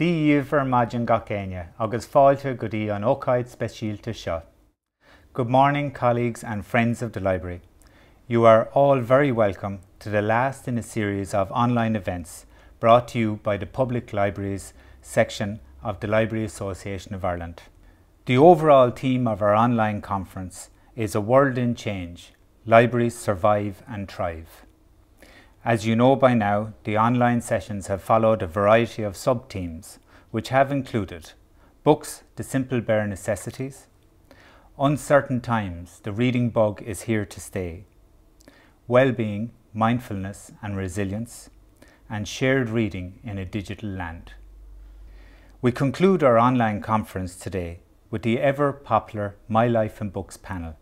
Díomhar maidin gach aine, agus fáilte go dtí an ócáid speisialta seo. Good morning, colleagues and friends of the library. You are all very welcome to the last in a series of online events brought to you by the Public Libraries section of the Library Association of Ireland. The overall theme of our online conference is A World in Change, Libraries Survive and Thrive. As you know by now, the online sessions have followed a variety of sub-themes, which have included books, the simple bare necessities, uncertain times, the reading bug is here to stay, well-being, mindfulness and resilience, and shared reading in a digital land. We conclude our online conference today with the ever-popular My Life in Books panel.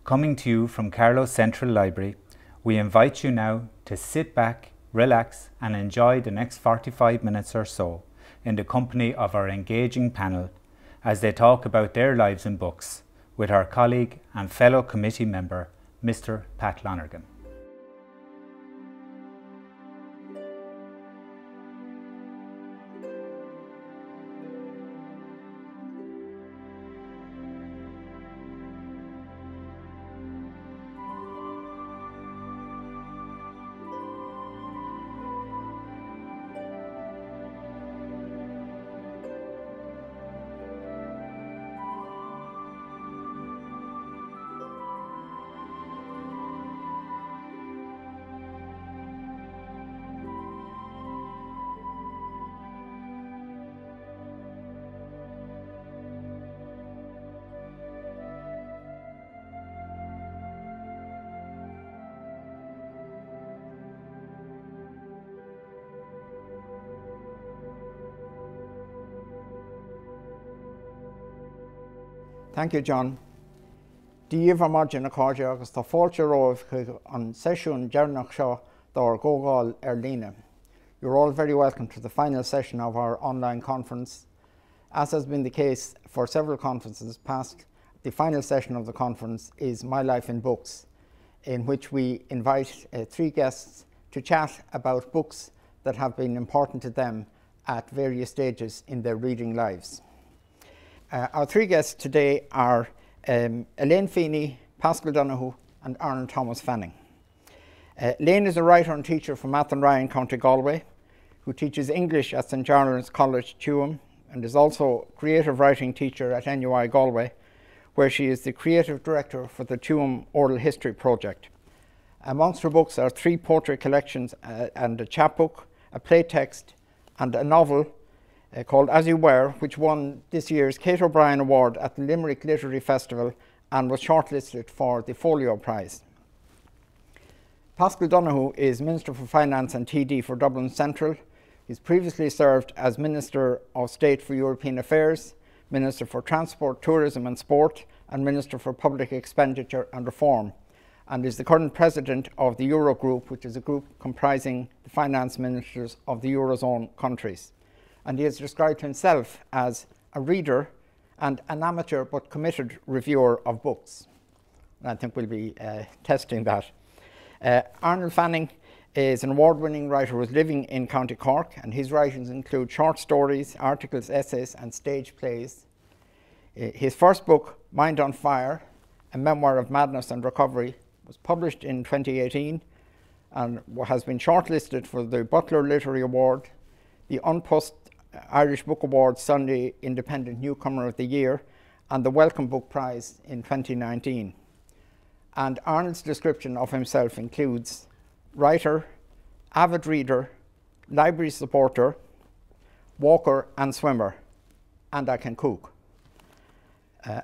Coming to you from Dublin Central Library, we invite you now to sit back, relax and enjoy the next 45 minutes or so in the company of our engaging panel as they talk about their lives in books with our colleague and fellow committee member, Mr. Pat Lonergan. Thank you, John. Díomhar maidin a cáide agus tá fáilte romh an sesiún dearnach seo dár gógáil líne. You're all very welcome to the final session of our online conference. As has been the case for several conferences past, the final session of the conference is My Life in Books, in which we invite three guests to chat about books that have been important to them at various stages in their reading lives. Our three guests today are Elaine Feeney, Paschal Donohoe and Arnold Fanning. Elaine is a writer and teacher from Athenry in County Galway, who teaches English at St. Jarlath's College, Tuam, and is also creative writing teacher at NUIG Galway, where she is the creative director for the Tuam Oral History Project. Amongst her books are three poetry collections and a chapbook, a play text and a novel called As You Were, which won this year's Kate O'Brien Award at the Limerick Literary Festival and was shortlisted for the Folio Prize. Paschal Donohoe is Minister for Finance and TD for Dublin Central. He's previously served as Minister of State for European Affairs, Minister for Transport, Tourism and Sport, and Minister for Public Expenditure and Reform, and is the current President of the Eurogroup, which is a group comprising the finance ministers of the Eurozone countries. And he has described himself as a reader and an amateur but committed reviewer of books. And I think we'll be testing that. Arnold Fanning is an award-winning writer who is living in County Cork, and his writings include short stories, articles, essays and stage plays. His first book, Mind on Fire, a memoir of madness and recovery, was published in 2018 and has been shortlisted for the Butler Literary Award, the Unpost Irish Book Award Sunday Independent Newcomer of the Year, and the Welcome Book Prize in 2019. And Arnold's description of himself includes writer, avid reader, library supporter, walker and swimmer, and I can cook.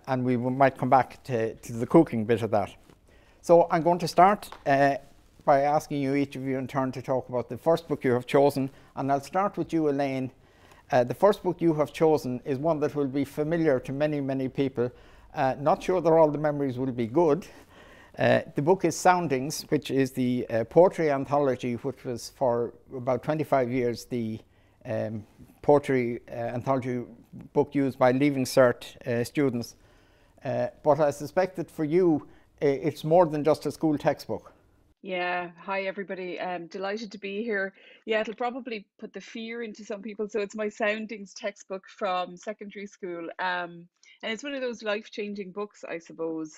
And we might come back to the cooking bit of that. So I'm going to start by asking you, each of you in turn, to talk about the first book you have chosen, and I'll start with you, Elaine. The first book you have chosen is one that will be familiar to many, many people. Not sure that all the memories will be good. The book is Soundings, which is the poetry anthology, which was for about 25 years the poetry anthology book used by Leaving Cert students. But I suspect that for you, it's more than just a school textbook. Yeah, hi everybody. Delighted to be here. Yeah, it'll probably put the fear into some people. So it's my soundings textbook from secondary school. And it's one of those life-changing books, I suppose.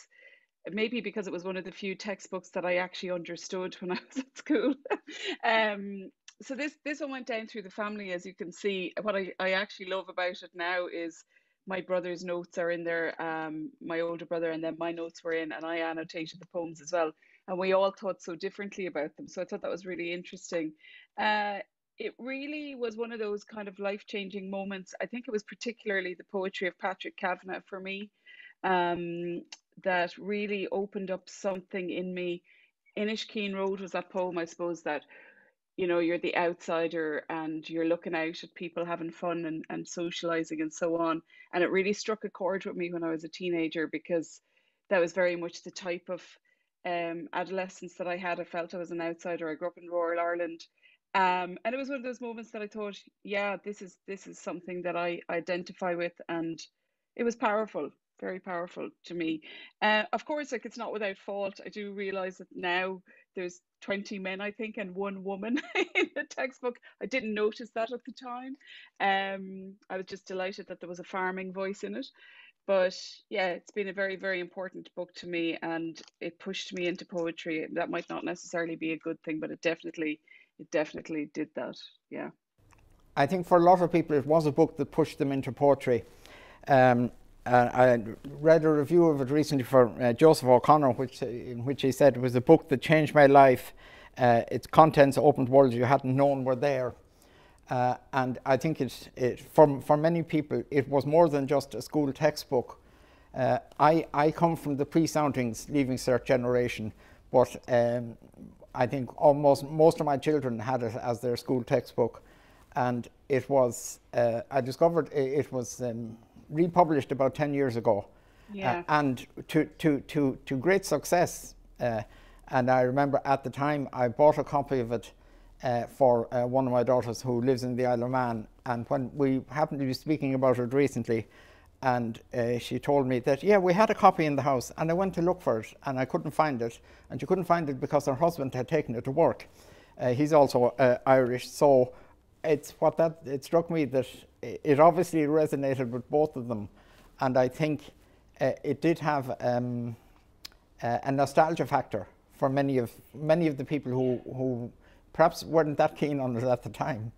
Maybe because it was one of the few textbooks that I actually understood when I was at school. So this one went down through the family, as you can see. What I actually love about it now is my brother's notes are in there, my older brother, and then my notes were in, and I annotated the poems as well. And we all thought so differently about them. So I thought that was really interesting. Uh, it really was one of those kind of life-changing moments. I think it was particularly the poetry of Patrick Kavanagh for me, um, that really opened up something in me. Inishkeen Road was that poem, I suppose, that you're the outsider and you're looking out at people having fun and socializing and so on. And it really struck a chord with me when I was a teenager, because that was very much the type of adolescence that I had. I felt I was an outsider. I grew up in rural Ireland. And it was one of those moments that I thought, yeah, this is something that I identify with, and it was powerful, very powerful to me. Of course, like, it's not without fault. I do realize that now there's 20 men, I think, and one woman in the textbook. I didn't notice that at the time. I was just delighted that there was a farming voice in it. But yeah, it's been a very, very important book to me, and it pushed me into poetry. That might not necessarily be a good thing, but it definitely did that. Yeah. I think for a lot of people it was a book that pushed them into poetry. I read a review of it recently for Joseph O'Connor, in which he said it was a book that changed my life. Its contents opened worlds you hadn't known were there. And I think for many people it was more than just a school textbook. I come from the pre-soundings Leaving Cert generation, but I think most of my children had it as their school textbook. And it was, I discovered it was republished about 10 years ago. Yeah. And to great success. And I remember at the time I bought a copy of it for one of my daughters who lives in the Isle of Man. And when we happened to be speaking about it recently, and she told me that, yeah, we had a copy in the house, and I went to look for it and I couldn't find it. And she couldn't find it because her husband had taken it to work. He's also Irish, so it struck me that it obviously resonated with both of them, and I think it did have a nostalgia factor for many of the people who perhaps weren't that keen on it at the time.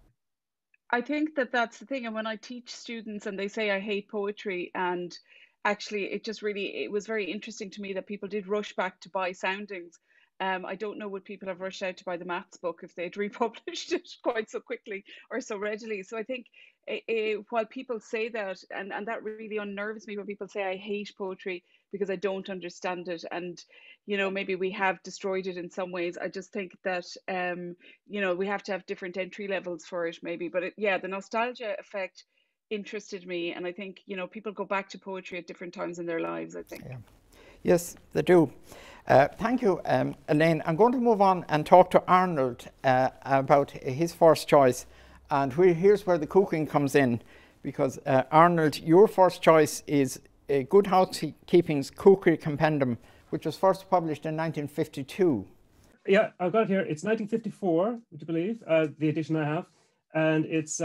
I think that that's the thing. And when I teach students and they say I hate poetry, and actually it was very interesting to me that people did rush back to buy soundings. I don't know, would people have rushed out to buy the maths book if they'd republished it quite so quickly or so readily? So I think while people say that, and that really unnerves me when people say I hate poetry because I don't understand it, and maybe we have destroyed it in some ways. I just think that we have to have different entry levels for it, maybe. But yeah, the nostalgia effect interested me, and I think people go back to poetry at different times in their lives, I think. Yeah. Yes, they do. Thank you, Elaine. I'm going to move on and talk to Arnold about his first choice. And here's where the cooking comes in, because Arnold, your first choice is Good Housekeeping's Cookery Compendium, which was first published in 1952. Yeah, I've got it here. It's 1954, would you believe, the edition I have. And it's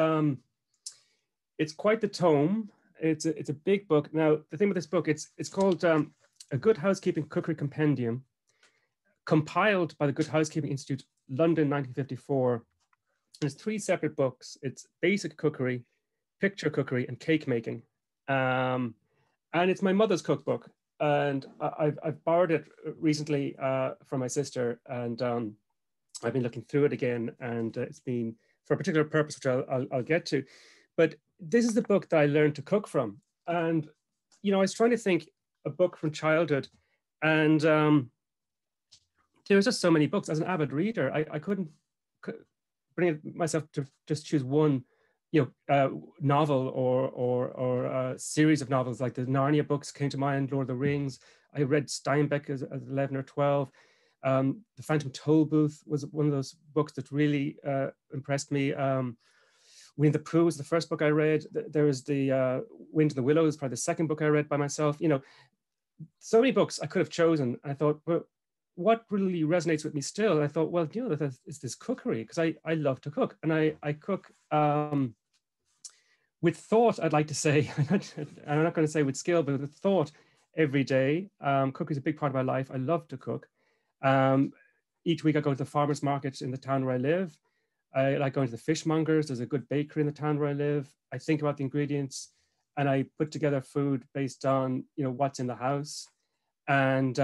quite the tome. It's a big book. Now, the thing with this book, it's called A Good Housekeeping Cookery Compendium, compiled by the Good Housekeeping Institute, London, 1954. And it's 3 separate books. It's basic cookery, picture cookery, and cake making. And it's my mother's cookbook. And I've borrowed it recently from my sister, and I've been looking through it again, and it's been for a particular purpose, which I'll get to. But this is the book that I learned to cook from. And, I was trying to think a book from childhood, and there was just so many books. As an avid reader, I couldn't bring myself to just choose one, novel or a series of novels. Like the Narnia books came to mind, Lord of the Rings. I read Steinbeck as 11 or 12. The Phantom Tollbooth was one of those books that really impressed me. Winnie the Pooh was the first book I read. There was the Wind in the Willows, probably the second book I read by myself. So many books I could have chosen. I thought, well, what really resonates with me still, I thought, well, you know, is this cookery, because I love to cook, and I cook with thought, I'd like to say. I'm not going to say with skill, but with thought every day. Cooking is a big part of my life. I love to cook. Each week I go to the farmers market in the town where I live. I like going to the fishmongers. There's a good bakery in the town where I live. I think about the ingredients and I put together food based on, you know, what's in the house. And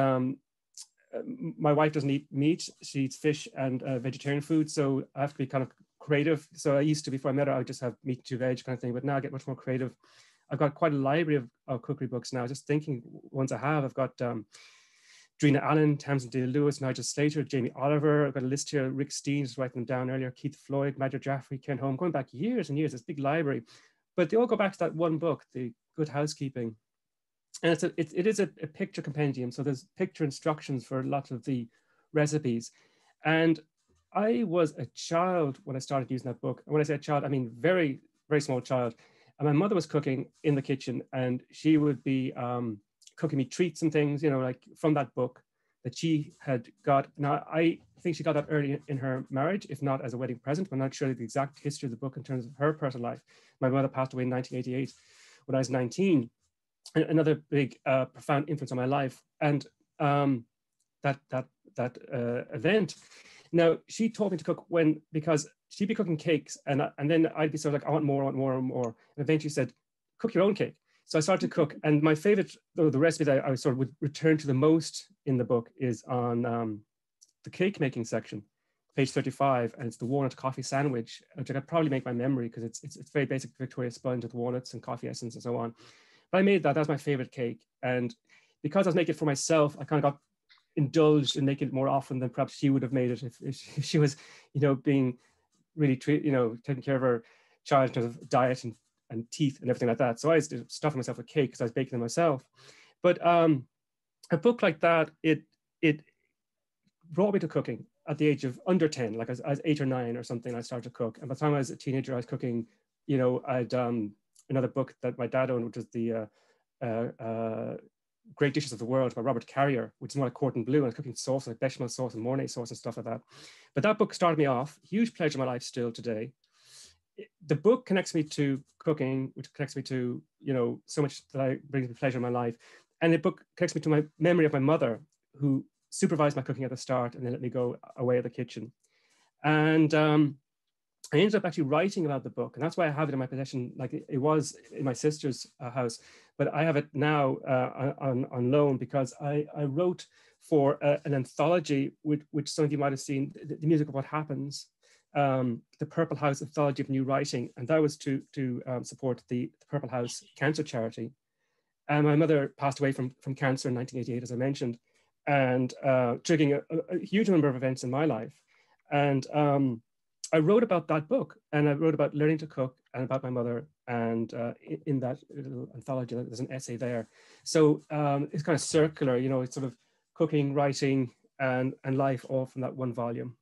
my wife doesn't eat meat. She eats fish and vegetarian food. So I have to be kind of creative. So I used to, before I met her, I would just have meat to veg kind of thing, but now I get much more creative. I've got quite a library of cookery books now. Just thinking ones I have, I've got Drina Allen, Tamsin Day Lewis, Nigel Slater, Jamie Oliver. I've got a list here, Rick Steen, just writing them down earlier, Keith Floyd, Madger Jaffrey, Ken Home, going back years and years, this big library. But they all go back to that one book, The Good Housekeeping. And it is a picture compendium. So there's picture instructions for a lot of the recipes. And I was a child when I started using that book. And when I say a child, I mean very, very small child. And my mother was cooking in the kitchen and she would be cooking me treats and things, you know, like from that book that she had got. Now, I think she got that early in her marriage, if not as a wedding present. I'm not sure the exact history of the book in terms of her personal life. My mother passed away in 1988 when I was 19. Another big, profound influence on my life. And that event. Now, she taught me to cook because she'd be cooking cakes and then I'd be sort of like, I want more. And eventually said, cook your own cake. So I started to cook. And my favorite, the recipe that I sort of would return to the most in the book is on the cake making section, page 35. And it's the walnut coffee sandwich, which I could probably make by memory because it's very basic Victoria sponge with walnuts and coffee essence and so on. But I made that was my favorite cake. And because I was making it for myself, I kind of got indulged in making it more often than perhaps she would have made it if she was, you know, being really, taking care of her child in terms of diet and teeth and everything like that. So I was stuffing myself with cake because I was baking them myself. But a book like that, it brought me to cooking at the age of under 10, like I was 8 or 9 or something, I started to cook. And by the time I was a teenager, I was cooking, you know, I'd another book that my dad owned, which is the Great Dishes of the World by Robert Carrier, which is more like cordon bleu, and I was cooking sauce like bechamel sauce and mornay sauce and stuff like that. But that book started me off, huge pleasure in my life still today. The book connects me to cooking, which connects me to, you know, so much that brings me pleasure in my life. And the book connects me to my memory of my mother, who supervised my cooking at the start and then let me go away at the kitchen. And I ended up actually writing about the book, and that's why I have it in my possession. Like it was in my sister's house, but I have it now on loan because I wrote for an anthology, which some of you might have seen, the Music of What Happens, the Purple House Anthology of New Writing, and that was to support the Purple House Cancer Charity. And my mother passed away from cancer in 1988, as I mentioned, and triggering a huge number of events in my life. And I wrote about that book, and I wrote about learning to cook and about my mother. And in that little anthology, there's an essay there. So it's kind of circular, you know, it's sort of cooking, writing, and life all from that one volume.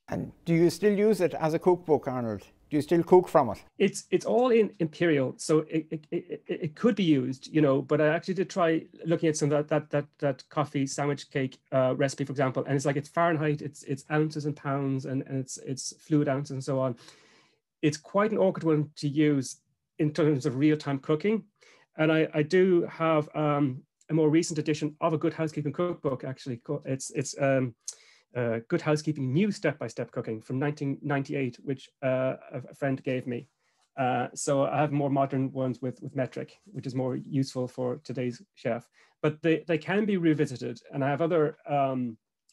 And do you still use it as a cookbook, Arnold? Do you still cook from it? It's all in imperial, so it could be used, you know. But I actually did try looking at some of that coffee sandwich cake recipe, for example, and it's like it's Fahrenheit, it's ounces and pounds, and it's fluid ounces and so on. It's quite an awkward one to use in terms of real-time cooking, and I do have a more recent edition of a Good Housekeeping cookbook. Actually, it's Good Housekeeping New Step-by-Step Cooking from 1998, which a friend gave me. So I have more modern ones with metric, which is more useful for today's chef. But they can be revisited. And I have other,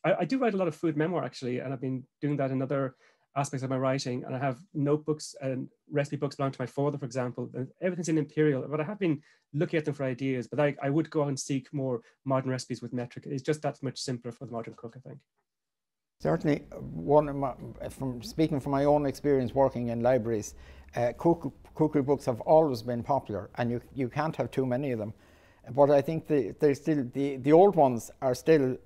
I do write a lot of food memoir, actually, and I've been doing that in other aspects of my writing. And I have notebooks and recipe books belong to my father, for example. And everything's in imperial, but I have been looking at them for ideas. But I would go out and seek more modern recipes with metric. It's just that much simpler for the modern cook, I think. Certainly, from speaking from my own experience working in libraries, cookery books have always been popular, and you can't have too many of them. But I think the old ones are still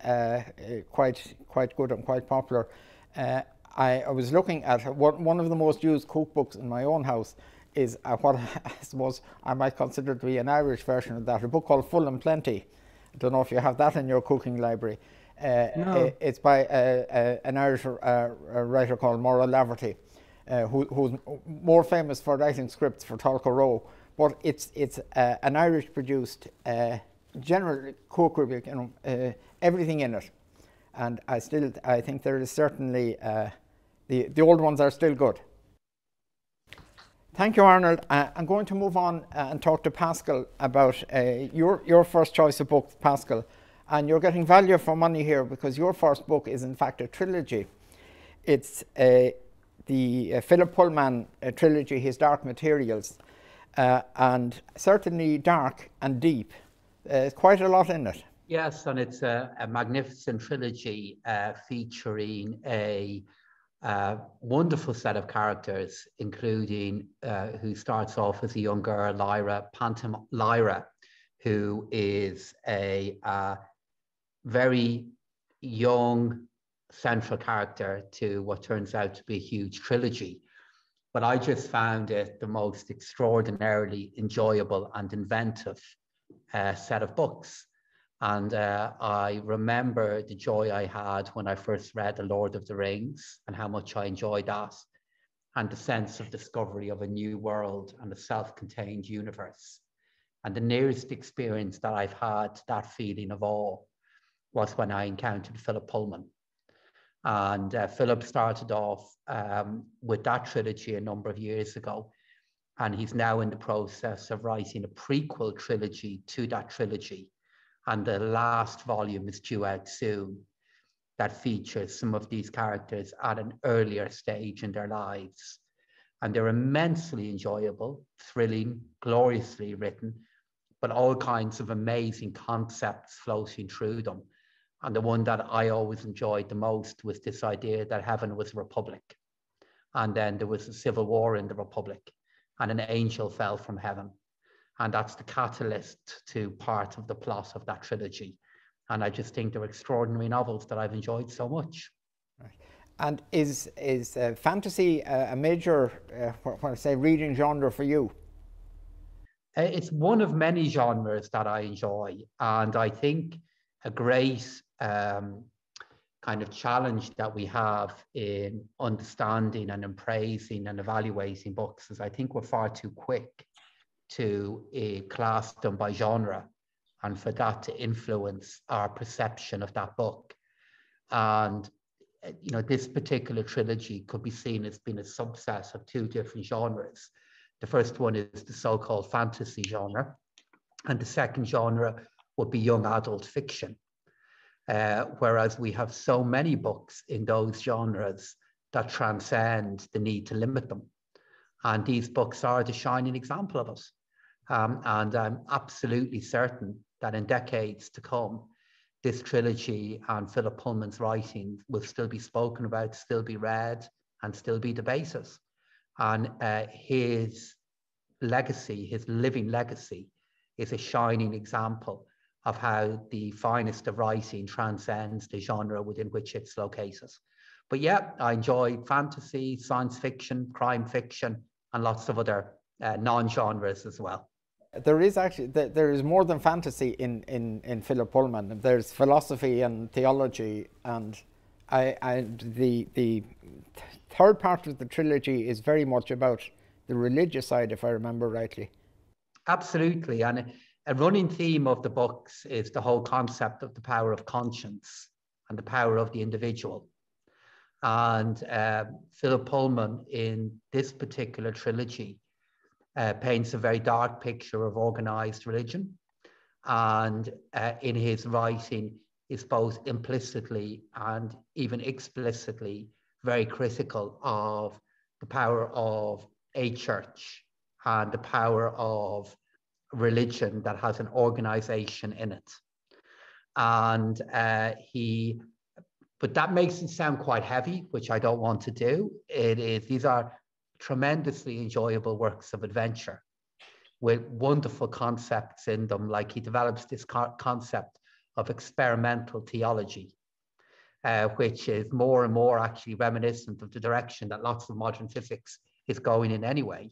quite good and quite popular. I was looking at one of the most used cookbooks in my own house is what I suppose I might consider to be an Irish version of that, a book called Full and Plenty. I don't know if you have that in your cooking library. No. It's by an Irish writer called Maura Laverty, who's more famous for writing scripts for Talca Row. But it's an Irish-produced, general cookery, everything in it. And I think there is certainly, the old ones are still good. Thank you, Arnold. I'm going to move on and talk to Pascal about your first choice of books, Pascal. And you're getting value for money here because your first book is in fact a trilogy. It's the Philip Pullman trilogy, His Dark Materials, and certainly dark and deep. Quite a lot in it. Yes, and it's a magnificent trilogy featuring a wonderful set of characters, including who starts off as a young girl, Lyra, who is a very young central character to what turns out to be a huge trilogy. But I just found it the most extraordinarily enjoyable and inventive set of books. And I remember the joy I had when I first read The Lord of the Rings and how much I enjoyed that, and the sense of discovery of a new world and a self-contained universe. And the nearest experience that I've had to that feeling of awe was when I encountered Philip Pullman. And Philip started off with that trilogy a number of years ago, and he's now in the process of writing a prequel trilogy to that trilogy. And the last volume is due out soon, that features some of these characters at an earlier stage in their lives. And they're immensely enjoyable, thrilling, gloriously written, but all kinds of amazing concepts floating through them. And the one that I always enjoyed the most was this idea that heaven was a republic. And then there was a civil war in the republic, and an angel fell from heaven. And that's the catalyst to part of the plot of that trilogy. And I just think they're extraordinary novels that I've enjoyed so much. Right. And is fantasy a major, what I say, reading genre for you? It's one of many genres that I enjoy. And I think a great kind of challenge that we have in understanding and in praising and evaluating books is I think we're far too quick to class them by genre, and for that to influence our perception of that book. And you know, this particular trilogy could be seen as being a subset of two different genres. The first one is the so-called fantasy genre, and the second genre would be young adult fiction. Whereas we have so many books in those genres that transcend the need to limit them. And these books are the shining example of it. And I'm absolutely certain that in decades to come, this trilogy and Philip Pullman's writing will still be spoken about, still be read, and still be debated. And his legacy, his living legacy, is a shining example of how the finest of writing transcends the genre within which it's located. But yeah, I enjoy fantasy, science fiction, crime fiction, and lots of other non-genres as well. There is actually, there is more than fantasy in Philip Pullman. There's philosophy and theology, and the third part of the trilogy is very much about the religious side, if I remember rightly. Absolutely, and a running theme of the books is the whole concept of the power of conscience and the power of the individual. And Philip Pullman in this particular trilogy paints a very dark picture of organized religion, and in his writing is both implicitly and even explicitly very critical of the power of a church and the power of religion that has an organization in it. And but that makes it sound quite heavy, which I don't want to do. These are tremendously enjoyable works of adventure with wonderful concepts in them. Like he develops this concept of experimental theology, which is more and more actually reminiscent of the direction that lots of modern physics is going in anyway.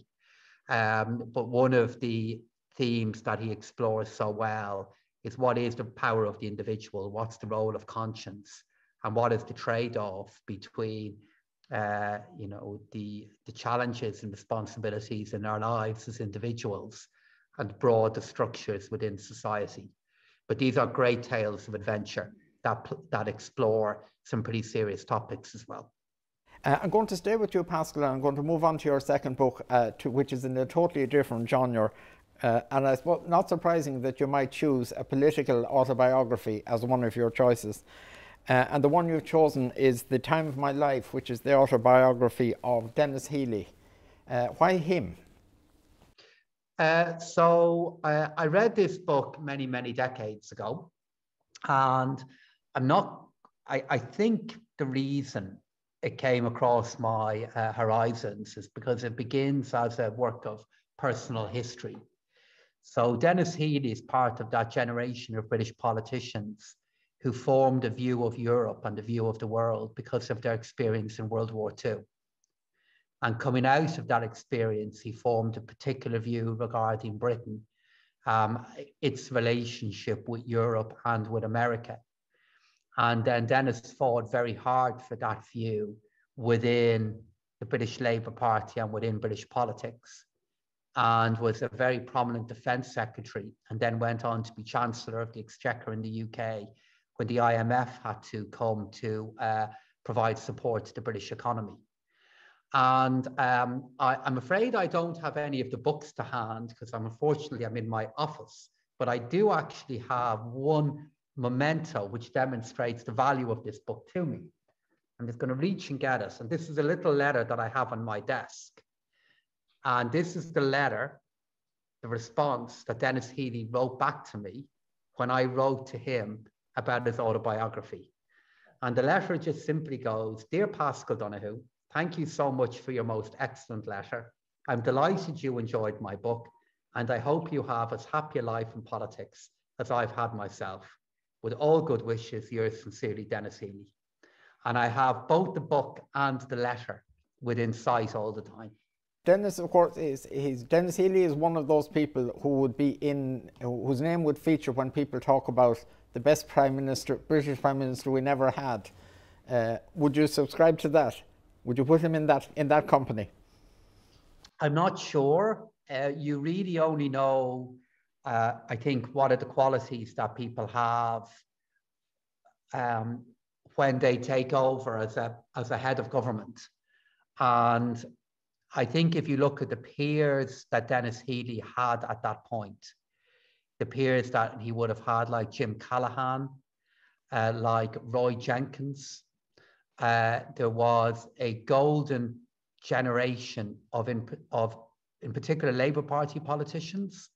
But one of the themes that he explores so well is what is the power of the individual, what's the role of conscience, and what is the trade-off between the challenges and responsibilities in our lives as individuals and broader structures within society. But these are great tales of adventure that explore some pretty serious topics as well. I'm going to stay with you, Pascal, and I'm going to move on to your second book, which is in a totally different genre. And I suppose not surprising that you might choose a political autobiography as one of your choices. And the one you've chosen is The Time of My Life, which is the autobiography of Denis Healy. Why him? I read this book many, many decades ago. And I think the reason it came across my horizons is because it begins as a work of personal history. So Denis Healy is part of that generation of British politicians who formed a view of Europe and a view of the world because of their experience in World War II. And coming out of that experience, he formed a particular view regarding Britain, its relationship with Europe and with America. And then Denis fought very hard for that view within the British Labour Party and within British politics, and was a very prominent defence secretary, and then went on to be Chancellor of the Exchequer in the UK when the IMF had to come to provide support to the British economy. And I'm afraid I don't have any of the books to hand because unfortunately I'm in my office, but I do actually have one memento which demonstrates the value of this book to me. I'm just going to reach and get it. And this is a little letter that I have on my desk. And this is the letter, the response that Denis Healy wrote back to me when I wrote to him about his autobiography. And the letter just simply goes, "Dear Pascal Donohoe, thank you so much for your most excellent letter. I'm delighted you enjoyed my book, and I hope you have as happy a life in politics as I've had myself. With all good wishes, yours sincerely, Denis Healy." And I have both the book and the letter within sight all the time. Denis, of course, Denis Healy is one of those people who would be whose name would feature when people talk about the best British Prime Minister we never had. Would you subscribe to that? Would you put him in that company? I'm not sure. You really only know, I think, what are the qualities that people have when they take over as a head of government. And I think if you look at the peers that Denis Healy had at that point, the peers that he would have had, like Jim Callaghan, like Roy Jenkins, there was a golden generation of in particular Labour Party politicians,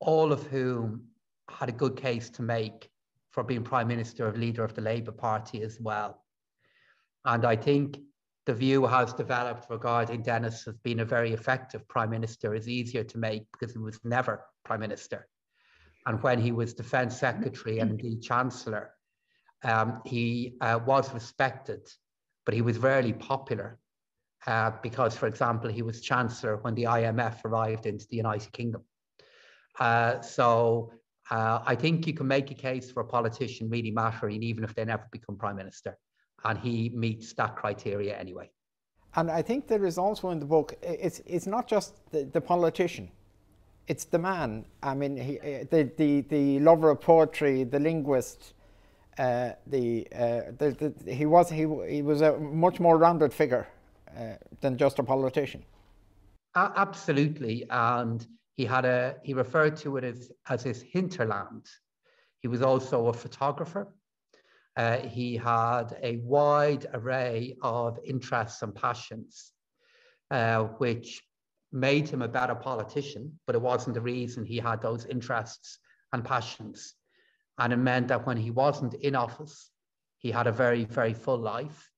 all of whom had a good case to make for being Prime Minister or leader of the Labour Party as well. And I think the view has developed regarding Denis as being a very effective Prime Minister is easier to make because he was never Prime Minister. And when he was Defence Secretary and indeed Chancellor, he was respected, but he was rarely popular because, for example, he was Chancellor when the IMF arrived into the United Kingdom. So I think you can make a case for a politician really mattering even if they never become Prime Minister. And he meets that criteria anyway. And I think there is also in the book, it's not just the politician, it's the man. I mean, the lover of poetry, the linguist. He was a much more rounded figure than just a politician. Absolutely, and he referred to it as his hinterland. He was also a photographer. He had a wide array of interests and passions, which made him a better politician, but it wasn't the reason he had those interests and passions. And it meant that when he wasn't in office, he had a very, very full life.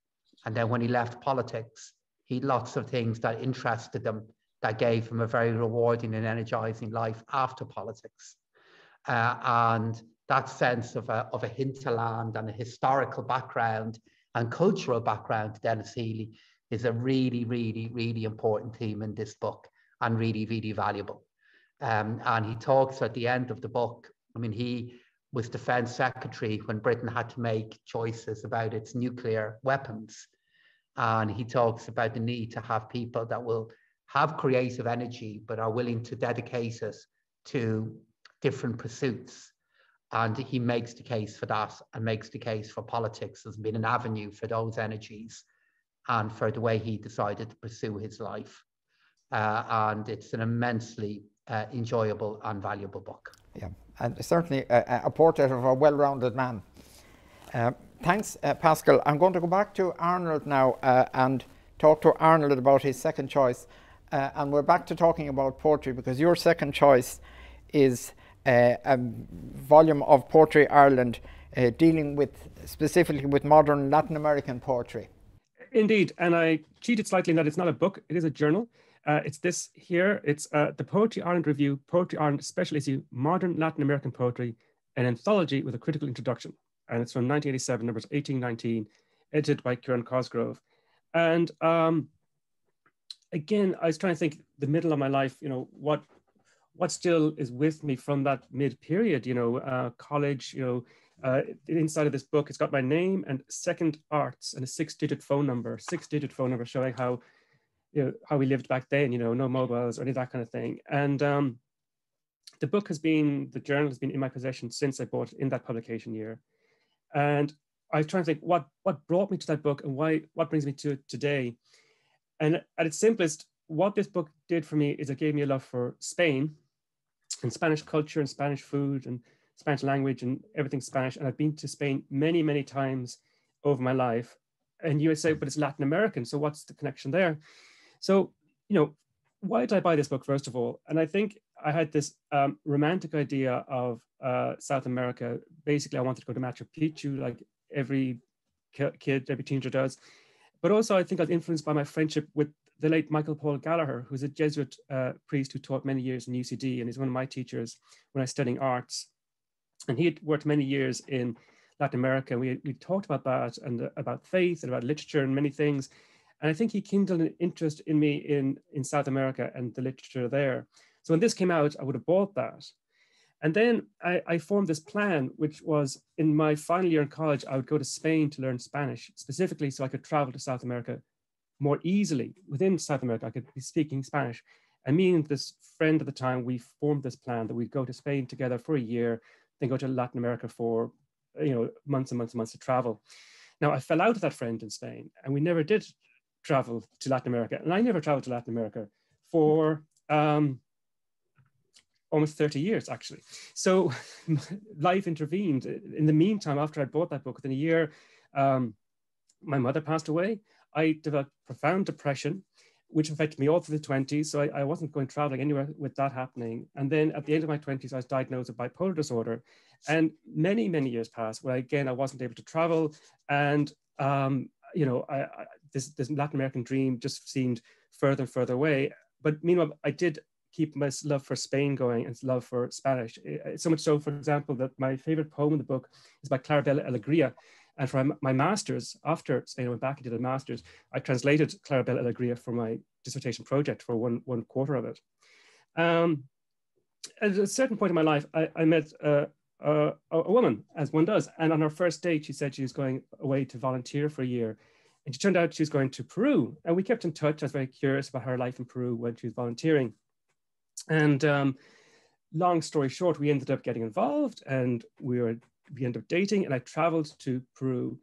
And then when he left politics, he had lots of things that interested him that gave him a very rewarding and energizing life after politics. And that sense of a hinterland and a historical background and cultural background to Denis Healy is a really, really, really important theme in this book and really, really valuable. And he talks at the end of the book I mean, he was defense secretary when Britain had to make choices about its nuclear weapons. And he talks about the need to have people that will have creative energy, but are willing to dedicate it to different pursuits. And he makes the case for that, and makes the case for politics as being an avenue for those energies and for the way he decided to pursue his life. And it's an immensely enjoyable and valuable book. Yeah, and certainly a portrait of a well-rounded man. Thanks, Pascal. I'm going to go back to Arnold now and talk to Arnold about his second choice. And we're back to talking about poetry, because your second choice is a volume of Poetry Ireland dealing specifically with modern Latin American poetry. Indeed, and I cheated slightly in that it's not a book, it is a journal. It's this here, it's the Poetry Ireland Review, Poetry Ireland Special Issue, Modern Latin American Poetry, an anthology with a critical introduction. And it's from 1987, numbers 18-19, edited by Kieran Cosgrove. And again, I was trying to think the middle of my life, you know, what still is with me from that mid-period, you know, college, you know, inside of this book, it's got my name and Second Arts and a six-digit phone number showing how, you know, how we lived back then, you know, no mobiles or any of that kind of thing. And the book the journal has been in my possession since I bought it in that publication year. And I was trying to think what brought me to that book and what brings me to it today. And at its simplest, what this book did for me is it gave me a love for Spain and Spanish culture and Spanish food and Spanish language and everything Spanish. And I've been to Spain many, many times over my life. And you would say, but it's Latin American, so what's the connection there? So, you know, why did I buy this book, first of all? And I think I had this romantic idea of South America. Basically, I wanted to go to Machu Picchu, like every kid, every teenager does. But also, I think I was influenced by my friendship with the late Michael Paul Gallagher, who's a Jesuit priest who taught many years in UCD, and he's one of my teachers when I was studying arts. And he had worked many years in Latin America. And we talked about that and about faith and about literature and many things. And I think he kindled an interest in me in South America and the literature there. So when this came out, I would have bought that. And then I formed this plan, which was in my final year in college, I would go to Spain to learn Spanish, specifically so I could travel to South America more easily. Within South America, I could be speaking Spanish. And me and this friend at the time, we formed this plan that we'd go to Spain together for a year, then go to Latin America for, you know, months and months and months to travel. Now, I fell out with that friend in Spain, and we never did travel to Latin America. And I never traveled to Latin America for almost 30 years, actually. So life intervened. In the meantime, after I bought that book, within a year, my mother passed away. I developed profound depression, which affected me all through the 20s. So I wasn't going traveling anywhere with that happening. And then at the end of my 20s, I was diagnosed with bipolar disorder. And many, many years passed where, again, I wasn't able to travel. And, you know, this Latin American dream just seemed further and further away. But meanwhile, I did keep my love for Spain going and love for Spanish. So much so, for example, that my favorite poem in the book is by Clarabella Alegria. And for my master's, after Spain, I went back and did a master's, I translated Clarabella Alegria for my dissertation project for one quarter of it. At a certain point in my life, I met a woman, as one does. And on our first date, she said she was going away to volunteer for a year. And it turned out she was going to Peru. And we kept in touch. I was very curious about her life in Peru when she was volunteering. And long story short, we ended up getting involved, and we ended up dating, and I traveled to Peru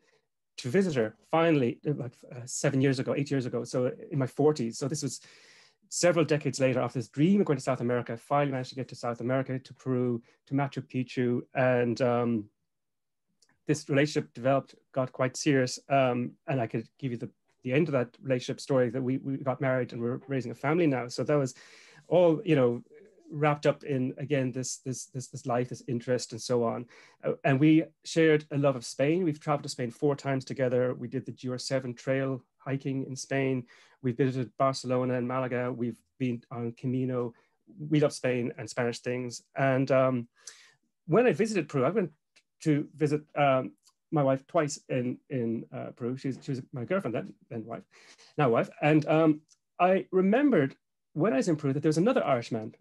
to visit her finally, like 8 years ago, so in my 40s. So this was several decades later, after this dream of going to South America. I finally managed to get to South America, to Peru, to Machu Picchu, and this relationship developed, got quite serious, and I could give you the end of that relationship story, that we got married and we're raising a family now. So that was all, you know, wrapped up in, again, this life, this interest, and so on. And we shared a love of Spain. We've traveled to Spain 4 times together. We did the Eurozone trail hiking in Spain. We've visited Barcelona and Malaga. We've been on Camino. We love Spain and Spanish things. And when I visited Peru, I went to visit my wife twice in Peru. She was my girlfriend then wife, now wife. And I remembered when I was in Peru that there was another Irishman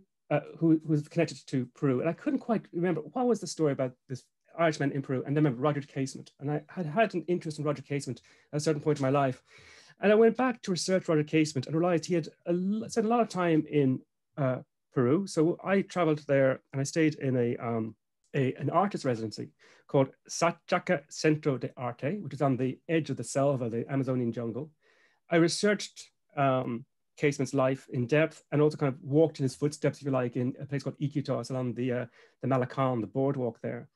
who was connected to Peru. And I couldn't quite remember what was the story about this Irishman in Peru. And then I remember Roger Casement. And I had an interest in Roger Casement at a certain point in my life. And I went back to research Roger Casement and realized he had spent a lot of time in Peru. So I traveled there and I stayed in an artist residency called Sachaca Centro de Arte, which is on the edge of the selva, the Amazonian jungle. I researched Casement's life in depth and also kind of walked in his footsteps, if you like, in a place called Iquitos along the Malacon, the boardwalk there.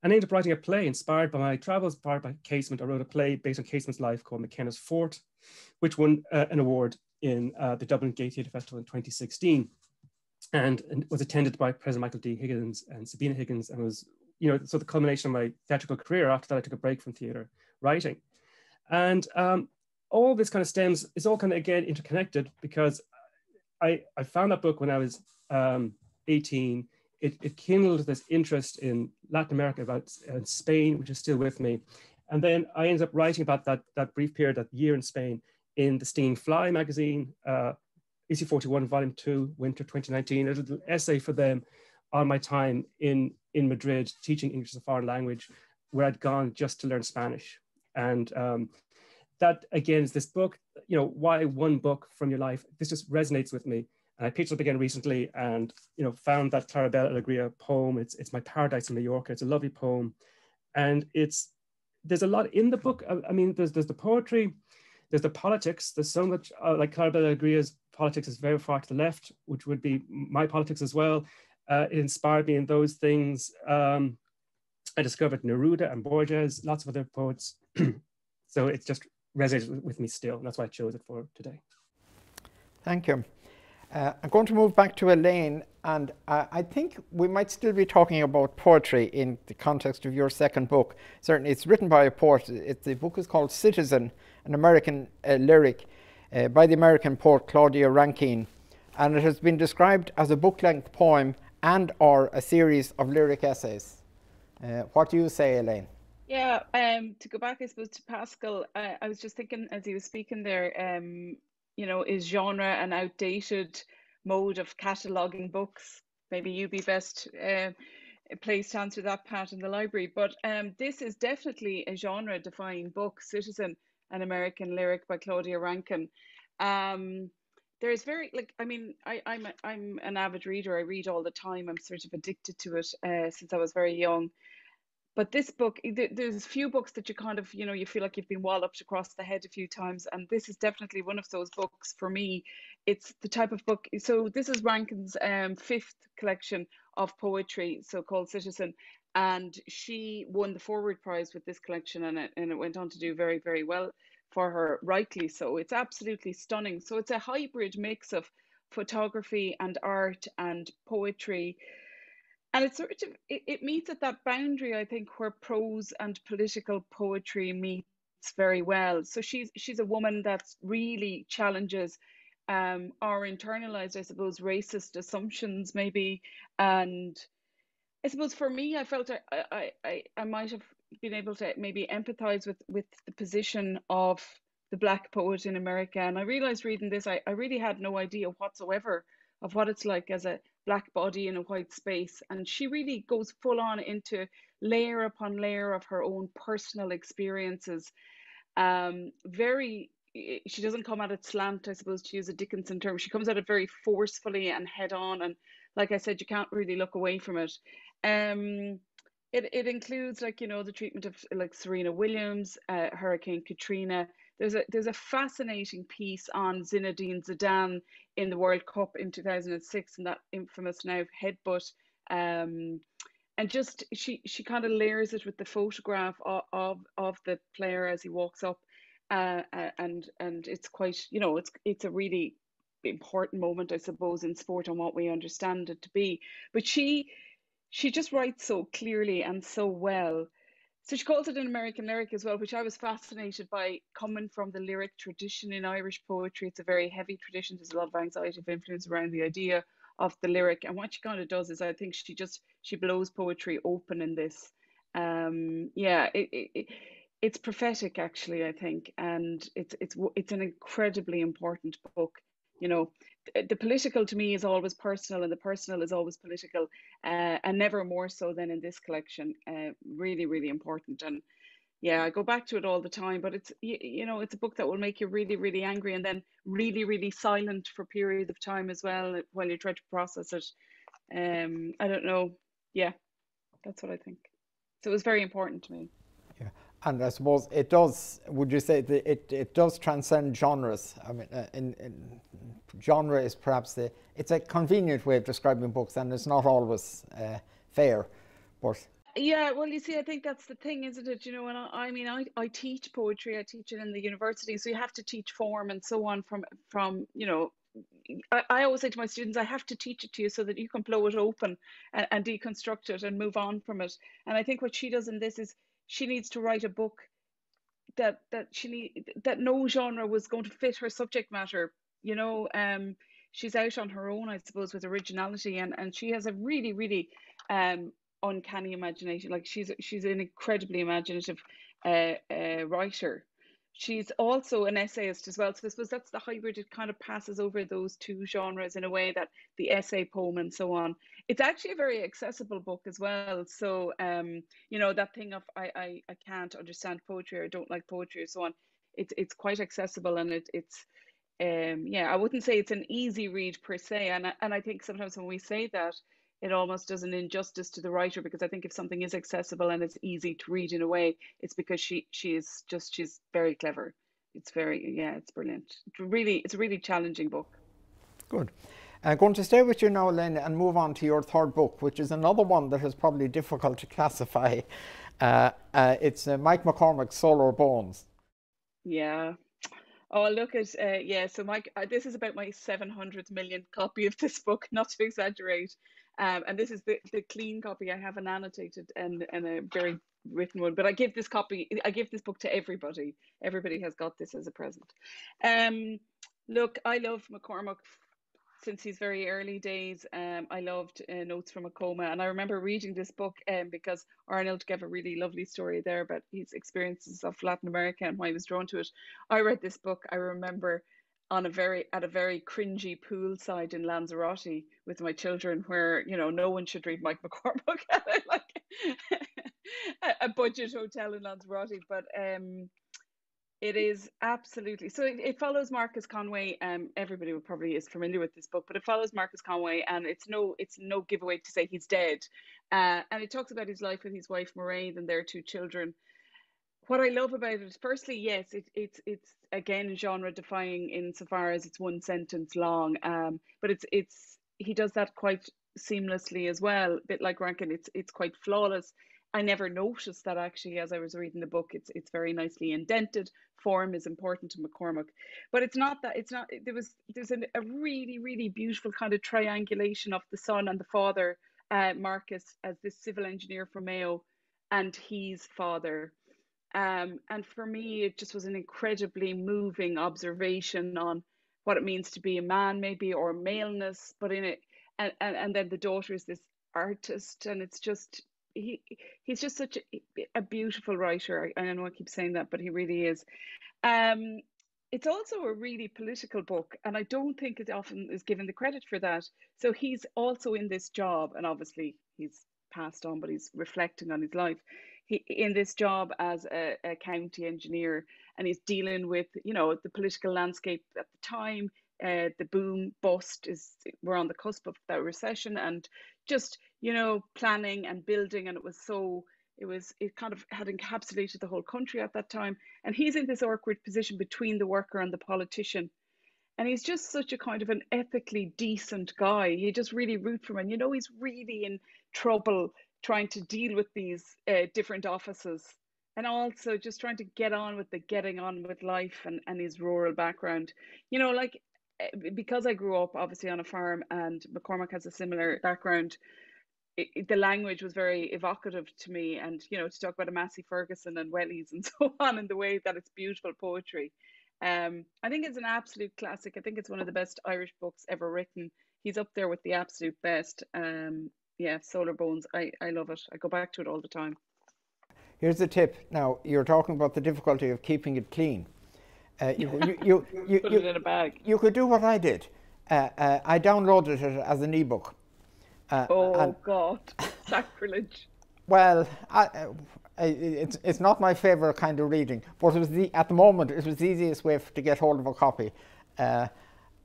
And I ended up writing a play inspired by my travels, inspired by Casement. I wrote a play based on Casement's life called McKenna's Fort, which won an award in the Dublin Gay Theatre Festival in 2016. And was attended by President Michael D. Higgins and Sabina Higgins, and was, so the culmination of my theatrical career. After that, I took a break from theatre writing. And all this kind of stems, it's all kind of, again, interconnected, because I found that book when I was 18. It kindled this interest in Latin America, about Spain, which is still with me. And then I ended up writing about that brief period, that year in Spain, in the Stinging Fly magazine, issue 41, volume 2, winter 2019, a little essay for them on my time in Madrid, teaching English as a foreign language, where I'd gone just to learn Spanish. And that, again, is this book, why one book from your life? This just resonates with me. And I picked it up again recently and, found that Claribel Alegria poem. It's My Paradise in Mallorca. It's a lovely poem. And there's a lot in the book. I mean, there's the poetry, there's the politics. There's so much, like Claribel Alegria's politics is very far to the left, which would be my politics as well. It inspired me in those things. I discovered Neruda and Borges, lots of other poets. So it just resonates with me still. And that's why I chose it for today. Thank you. I'm going to move back to Elaine, and I think we might still be talking about poetry in the context of your second book. Certainly, it's written by a poet. The book is called Citizen, an American lyric by the American poet Claudia Rankine, and it has been described as a book-length poem and or a series of lyric essays. What do you say, Elaine? Yeah, to go back, I suppose, to Pascal, I was just thinking as he was speaking there, is genre an outdated mode of cataloguing books? Maybe you'd be best placed to answer that, Pat, in the library. But this is definitely a genre-defining book, Citizen, an American lyric by Claudia Rankine. There's very, I'm an avid reader. I read all the time. I'm sort of addicted to it since I was very young. But this book, there's a few books that you kind of, you feel like you've been walloped across the head a few times. And this is definitely one of those books for me. It's the type of book. So this is Rankine's fifth collection of poetry, so called Citizen. And she won the Forward Prize with this collection, and it went on to do very, very well for her, rightly so. It's absolutely stunning. So it's a hybrid mix of photography and art and poetry. And it's sort of, it meets at that boundary, I think, where prose and political poetry meets very well. So she's a woman that really challenges our internalized, I suppose, racist assumptions, maybe. And I suppose for me, I felt I might have been able to maybe empathize with the position of the Black poet in America. And I realized reading this, I really had no idea whatsoever of what it's like as a Black body in a white space. And she really goes full on into layer upon layer of her own personal experiences. She doesn't come at it slant, I suppose, to use a Dickinson term. She comes at it very forcefully and head on. And like I said, you can't really look away from it. It includes, the treatment of Serena Williams, Hurricane Katrina. There's a fascinating piece on Zinedine Zidane in the World Cup in 2006 and that infamous now headbutt. And just she kind of layers it with the photograph of the player as he walks up, and it's quite, it's a really important moment, I suppose, in sport and what we understand it to be. But she just writes so clearly and so well. So she calls it an American lyric as well, which I was fascinated by, coming from the lyric tradition in Irish poetry. It's a very heavy tradition. There's a lot of anxiety of influence around the idea of the lyric. And what she kind of does is, I think she blows poetry open in this. It's prophetic, actually, I think. And it's an incredibly important book. the political to me is always personal, and the personal is always political, and never more so than in this collection. Really, really important. And yeah, I go back to it all the time, but it's, you know, it's a book that will make you really, really angry, and then really, really silent for periods of time as well while you try to process it. I don't know. Yeah, that's what I think. So it was very important to me. Yeah, and I suppose it does, would you say that it does transcend genres? I mean, in genre is perhaps it's a convenient way of describing books, and it's not always fair, but... Yeah, well, you see, I think that's the thing, isn't it? You know, and I mean, I teach poetry, I teach it in the university, so you have to teach form and so on from you know, I always say to my students, I have to teach it to you so that you can blow it open and deconstruct it and move on from it. And I think what she does in this is she needs to write a book that no genre was going to fit her subject matter. You know, she's out on her own, I suppose, with originality, and she has a really, really uncanny imagination. Like she's an incredibly imaginative writer. She's also an essayist as well. So I suppose that's the hybrid. It kind of passes over those two genres in a way, that the essay, poem, and so on. It's actually a very accessible book as well. So, you know, that thing of I can't understand poetry, or I don't like poetry, or so on. It's quite accessible, and it's yeah, I wouldn't say it's an easy read per se. And I think sometimes when we say that, it almost does an injustice to the writer, because I think if something is accessible and it's easy to read in a way, it's because she's very clever. It's very, yeah, it's brilliant. It's a really challenging book. Good. I'm going to stay with you now, Elaine, and move on to your third book, which is another one that is probably difficult to classify. It's Mike McCormick's Solar Bones. Yeah. Oh, look at, yeah, so Mike, this is about my 700 millionth copy of this book, not to exaggerate. And this is the clean copy. I have an annotated and a very written one, but I give this book to everybody. Everybody has got this as a present. Look, I love McCormick since his very early days. I loved Notes from a Coma, and I remember reading this book because Arnold gave a really lovely story there about his experiences of Latin America and why he was drawn to it. I read this book, I remember, at a very cringy poolside in Lanzarote with my children, where, you know, no one should read Mike McCormick at like a budget hotel in Lanzarote, but it is absolutely, so it follows Marcus Conway. Everybody probably is familiar with this book, but it follows Marcus Conway, and it's no giveaway to say he's dead. And it talks about his life with his wife Mairead and their two children. What I love about it, firstly, yes, it's again genre defying insofar as it's one sentence long, but he does that quite seamlessly as well. A bit like Rankin, it's quite flawless. I never noticed that actually as I was reading the book. It's very nicely indented. Form is important to McCormick, but it's not that. It's not. There's a really, really beautiful kind of triangulation of the son and the father, Marcus as this civil engineer from Mayo, and his father. And for me, it just was an incredibly moving observation on what it means to be a man, maybe, or maleness, but in it, and then the daughter is this artist, and it's just he's just such a beautiful writer. I know I keep saying that, but he really is. It's also a really political book, and I don't think it often is given the credit for that. So he's also in this job, and obviously he's passed on, but he's reflecting on his life. In this job as a county engineer, and he's dealing with, you know, the political landscape at the time. The boom bust we're on the cusp of that recession, and just, you know, planning and building, and it kind of had encapsulated the whole country at that time. And he's in this awkward position between the worker and the politician, and he's just such a kind of an ethically decent guy. You just really root for him, and you know he's really in trouble trying to deal with these different offices, and also just trying to getting on with life, and his rural background. You know, like, because I grew up obviously on a farm, and McCormick has a similar background, the language was very evocative to me, and, you know, to talk about a Massey Ferguson and wellies and so on, in the way that it's beautiful poetry. I think it's an absolute classic. I think it's one of the best Irish books ever written. He's up there with the absolute best. Yeah, Solar Bones, I love it. I go back to it all the time. Here's a tip. Now, you're talking about the difficulty of keeping it clean. You Put it in a bag. You could do what I did. I downloaded it as an ebook. Oh God, sacrilege! Well, it's not my favourite kind of reading, but it was at the moment it was the easiest way to get hold of a copy. Well,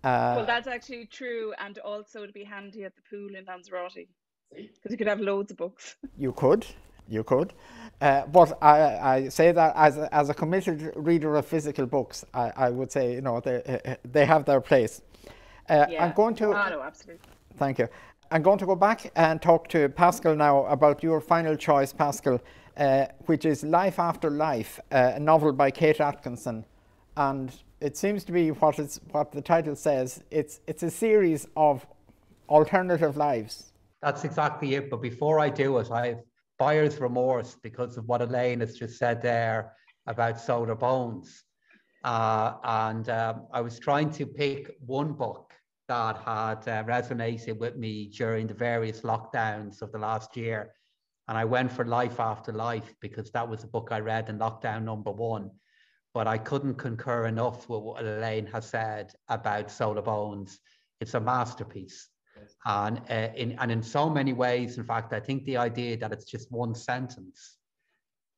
that's actually true, and also it'd be handy at the pool in Lanzarote because you could have loads of books. You could. But I say that as a committed reader of physical books, I would say, you know, they have their place. I'm going to. Oh, no, absolutely. Thank you. I'm going to go back and talk to Pascal now about your final choice, Pascal, which is Life After Life, a novel by Kate Atkinson. And it seems to be what the title says. It's a series of alternative lives. That's exactly it. But before I do it, I have buyer's remorse because of what Elaine has just said there about Solar Bones. I was trying to pick one book that had resonated with me during the various lockdowns of the last year. And I went for Life After Life because that was a book I read in lockdown #1. But I couldn't concur enough with what Elaine has said about Solar Bones. It's a masterpiece. And in so many ways, in fact, I think the idea that it's just one sentence,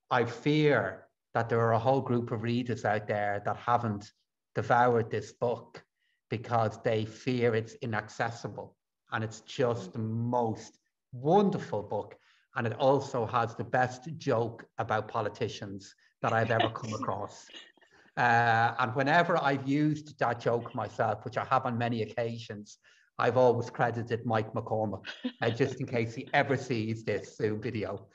I fear that there are a whole group of readers out there that haven't devoured this book because they fear it's inaccessible. And it's just the most wonderful book. And it also has the best joke about politicians that I've ever come across. And whenever I've used that joke myself, which I have on many occasions, I've always credited Mike McCormick, just in case he ever sees this Zoom video.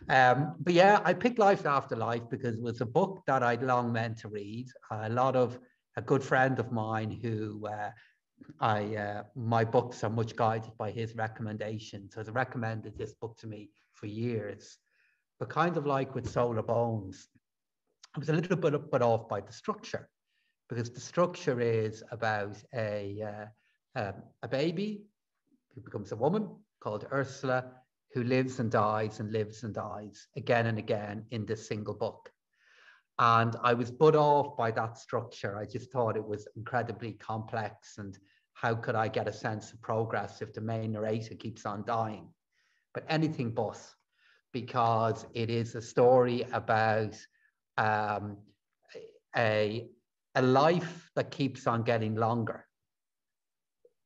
But yeah, I picked Life After Life because it was a book that I'd long meant to read. A good friend of mine who my books are much guided by his recommendations, has recommended this book to me for years. But kind of like with Solar Bones, I was a little bit put off by the structure, because the structure is about a baby who becomes a woman called Ursula, who lives and dies again and again in this single book. And I was put off by that structure. I just thought it was incredibly complex, and how could I get a sense of progress if the main narrator keeps on dying? But anything but, because it is a story about a life that keeps on getting longer,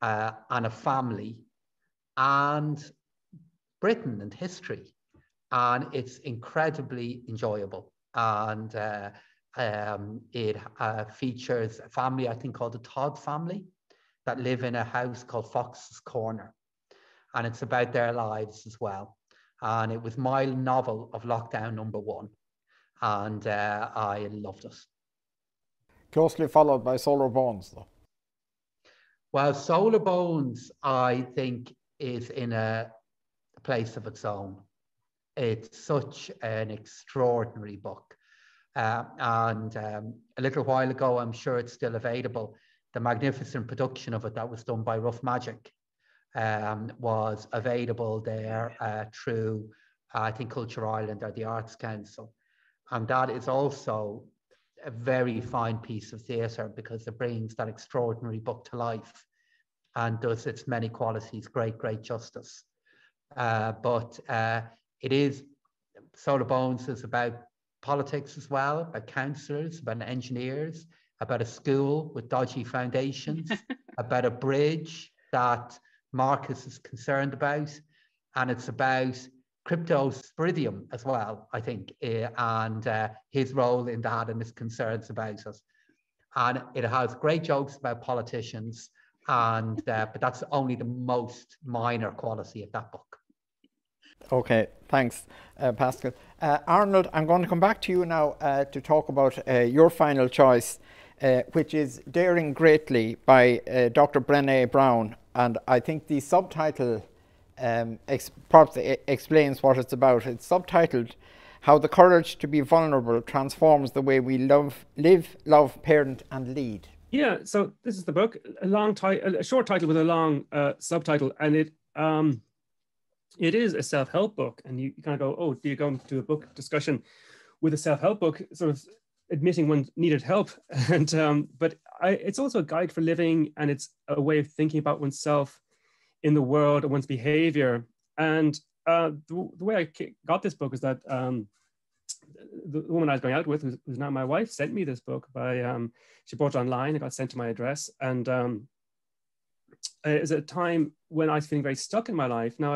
and a family, and Britain and history. And it's incredibly enjoyable. And it features a family, I think, called the Todd family, that live in a house called Fox's Corner. And it's about their lives as well. And it was my novel of lockdown #1. And I loved it. Closely followed by Solar Bones, though. Well, Solar Bones, I think, is in a place of its own. It's such an extraordinary book. And a little while ago, I'm sure it's still available, the magnificent production of it that was done by Rough Magic was available there through, I think, Culture Ireland or the Arts Council. And that is also a very fine piece of theatre, because it brings that extraordinary book to life and does its many qualities great justice. But it is, Solar Bones is about politics as well, about councillors, about engineers, about a school with dodgy foundations, about a bridge that Marcus is concerned about, and it's about cryptosporidium as well, I think, and his role in that and his concerns about it. And it has great jokes about politicians, and but that's only the most minor quality of that book. Okay, thanks, Pascal. Arnold, I'm going to come back to you now to talk about your final choice, which is Daring Greatly by Dr. Brené Brown. And I think the subtitle explains what it's about. It's subtitled, How the Courage to be Vulnerable Transforms the Way We Live, Love, Parent and Lead. Yeah, so this is the book, a short title with a long subtitle, and it is a self-help book. And you kind of go, oh, do you go into a book discussion with a self-help book? Sort of, admitting one needed help. And but it's also a guide for living, and it's a way of thinking about oneself in the world and one's behavior. And the way I got this book is that the woman I was going out with, who's now my wife, sent me this book by, she bought it online. It got sent to my address. And it was a time when I was feeling very stuck in my life. Now,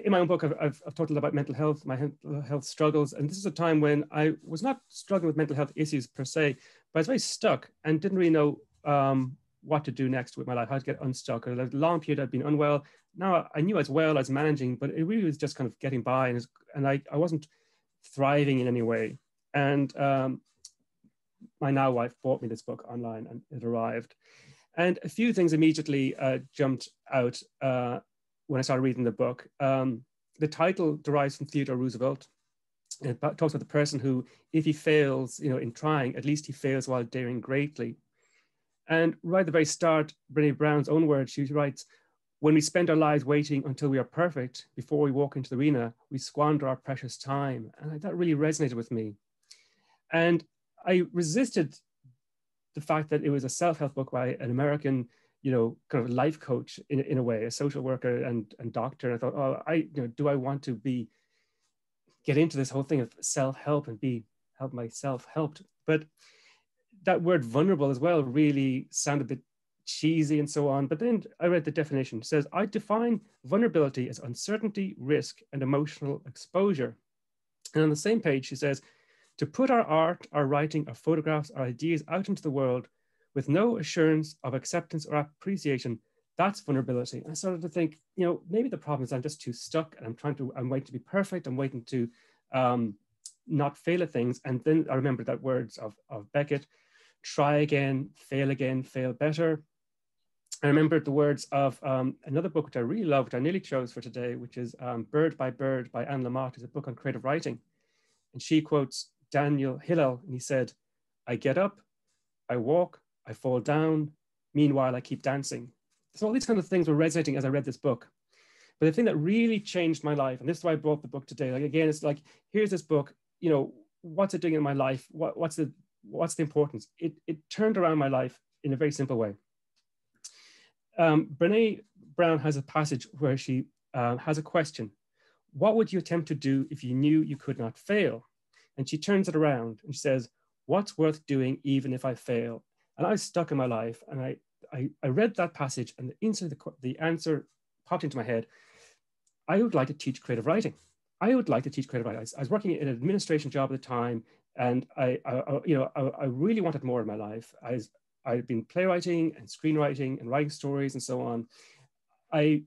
in my own book, I've talked a lot about mental health, my mental health struggles. And this is a time when I was not struggling with mental health issues per se, but I was very stuck and didn't really know what to do next with my life, how to get unstuck. A long period I'd been unwell. Now I knew as well as managing, but it really was just kind of getting by, and I wasn't thriving in any way. And my now wife bought me this book online, and it arrived. And a few things immediately jumped out when I started reading the book. The title derives from Theodore Roosevelt. It talks about the person who, if he fails, in trying, at least he fails while daring greatly. And right at the very start, Brené Brown's own words, she writes, "When we spend our lives waiting until we are perfect before we walk into the arena, we squander our precious time." And that really resonated with me. And I resisted the fact that it was a self-help book by an American, kind of life coach in a way, a social worker and doctor. And I thought, do I want to get into this whole thing of self-help and help myself helped? But that word vulnerable as well really sounded a bit cheesy and so on. But then I read the definition. It says, "I define vulnerability as uncertainty, risk, and emotional exposure." And on the same page, she says, "To put our art, our writing, our photographs, our ideas out into the world with no assurance of acceptance or appreciation, that's vulnerability." And I started to think, maybe the problem is I'm just too stuck, and I'm waiting to be perfect. I'm waiting to not fail at things. And then I remembered that words of Beckett, "Try again, fail better." I remembered the words of another book which I really loved, I nearly chose for today, which is Bird by Bird by Anne Lamott. It's a book on creative writing. And she quotes Daniel Hillel, and he said, "I get up, I walk, I fall down, meanwhile I keep dancing." So all these kind of things were resonating as I read this book. But the thing that really changed my life, and this is why I brought the book today, again, it's like, here's this book, what's it doing in my life? What's the importance? It turned around my life in a very simple way. Brené Brown has a passage where she has a question. What would you attempt to do if you knew you could not fail? And she turns it around and she says, what's worth doing even if I fail? And I was stuck in my life, and I read that passage, and instantly the answer popped into my head. I would like to teach creative writing. I would like to teach creative writing. I was working in an administration job at the time, and I really wanted more in my life. I'd been playwriting and screenwriting and writing stories and so on. I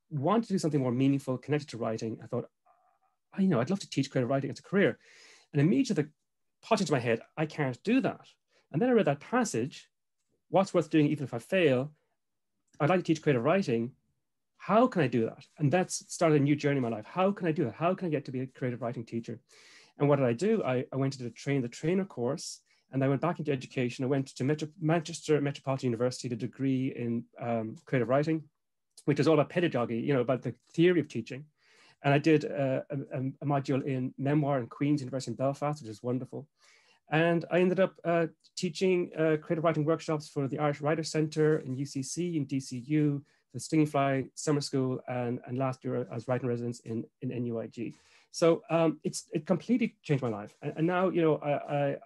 wanted to do something more meaningful, connected to writing. I thought, I'd love to teach creative writing as a career. And immediately popped into my head, I can't do that. And then I read that passage, what's worth doing even if I fail? I'd like to teach creative writing. How can I do that? And that's started a new journey in my life. How can I do that? How can I get to be a creative writing teacher? And what did I do? I went to the trainer course, and I went back into education. I went to Manchester Metropolitan University, the degree in creative writing, which is all about pedagogy, about the theory of teaching. And I did a module in memoir in Queen's University in Belfast, which is wonderful. And I ended up teaching creative writing workshops for the Irish Writers Centre in UCC, in DCU, the Stinging Fly Summer School, and last year I was writing residence in NUIG. So it completely changed my life. And now,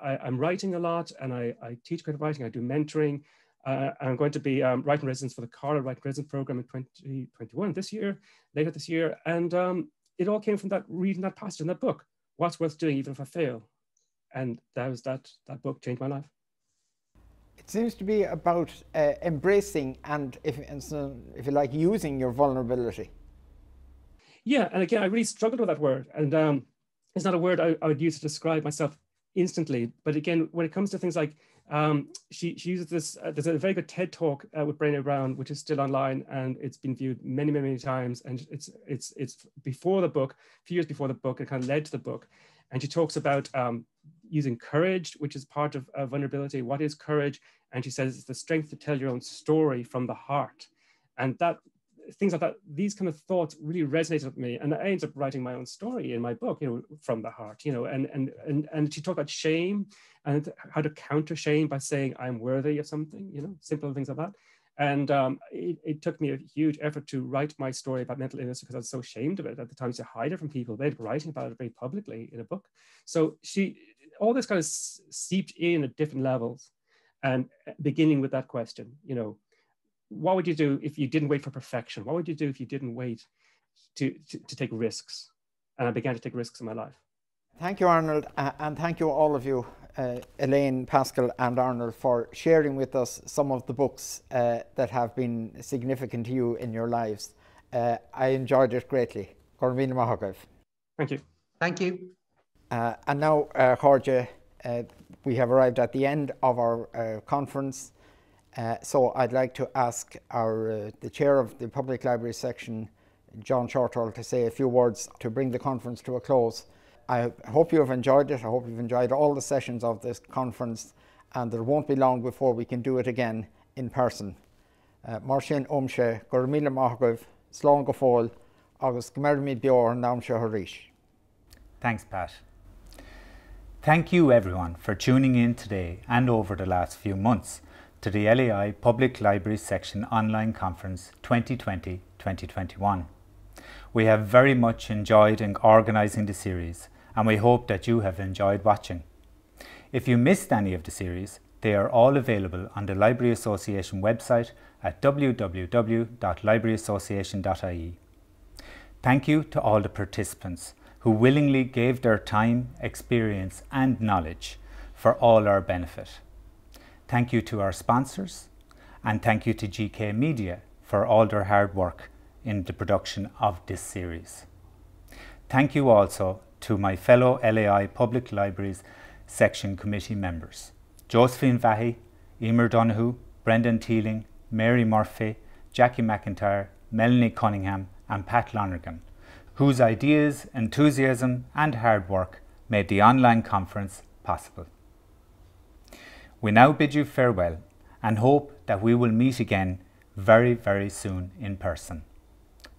I'm writing a lot, and I teach creative writing, I do mentoring. I'm going to be writing residence for the Carla Writing Residence Program in 2021 later this year. And it all came from reading that passage in that book, What's Worth Doing Even If I Fail? And that book changed my life. It seems to be about embracing and if you like, using your vulnerability. Yeah, and again, I really struggled with that word. And it's not a word I would use to describe myself instantly. But again, when it comes to things like, she uses this, there's a very good TED talk with Brené Brown, which is still online, and it's been viewed many, many, many times. And it's before the book, a few years before the book, it kind of led to the book. And she talks about using courage, which is part of vulnerability. What is courage? And she says it's the strength to tell your own story from the heart. And that things like that, these kind of thoughts really resonated with me. And I ended up writing my own story in my book, you know, from the heart, you know, and she talked about shame and how to counter shame by saying I'm worthy of something, you know, simple things like that. And it took me a huge effort to write my story about mental illness because I was so ashamed of it at the time, to hide it from people. They'd been writing about it very publicly in a book. So all this kind of seeped in at different levels, and beginning with that question, you know, what would you do if you didn't wait for perfection? What would you do if you didn't wait to take risks? And I began to take risks in my life. Thank you, Arnold, and thank you all of you, Elaine, Pascal and Arnold, for sharing with us some of the books that have been significant to you in your lives. I enjoyed it greatly. Thank you. Thank you. And now, Jorge, we have arrived at the end of our conference. So I'd like to ask the chair of the Public Library section, John Shortall, to say a few words to bring the conference to a close. I hope you have enjoyed it. I hope you've enjoyed all the sessions of this conference, and there won't be long before we can do it again in person. Marsin Umshe, Gormila Mahagov, Slán Gofol, August Gmermi Bior, Naumshe Harish. Thanks, Pat. Thank you, everyone, for tuning in today and over the last few months to the LAI Public Library Section Online Conference 2020-2021. We have very much enjoyed organising the series, and we hope that you have enjoyed watching. If you missed any of the series, they are all available on the Library Association website at www.libraryassociation.ie. Thank you to all the participants who willingly gave their time, experience and knowledge for all our benefit. Thank you to our sponsors, and thank you to GK Media for all their hard work in the production of this series. Thank you also to my fellow LAI Public Libraries Section Committee members, Josephine Vahy, Emer Donohoe, Brendan Teeling, Mary Murphy, Jackie McIntyre, Melanie Cunningham and Pat Lonergan, whose ideas, enthusiasm and hard work made the online conference possible. We now bid you farewell and hope that we will meet again very, very soon in person.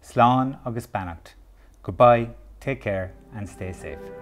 Slán agus beannacht. Goodbye, take care and stay safe.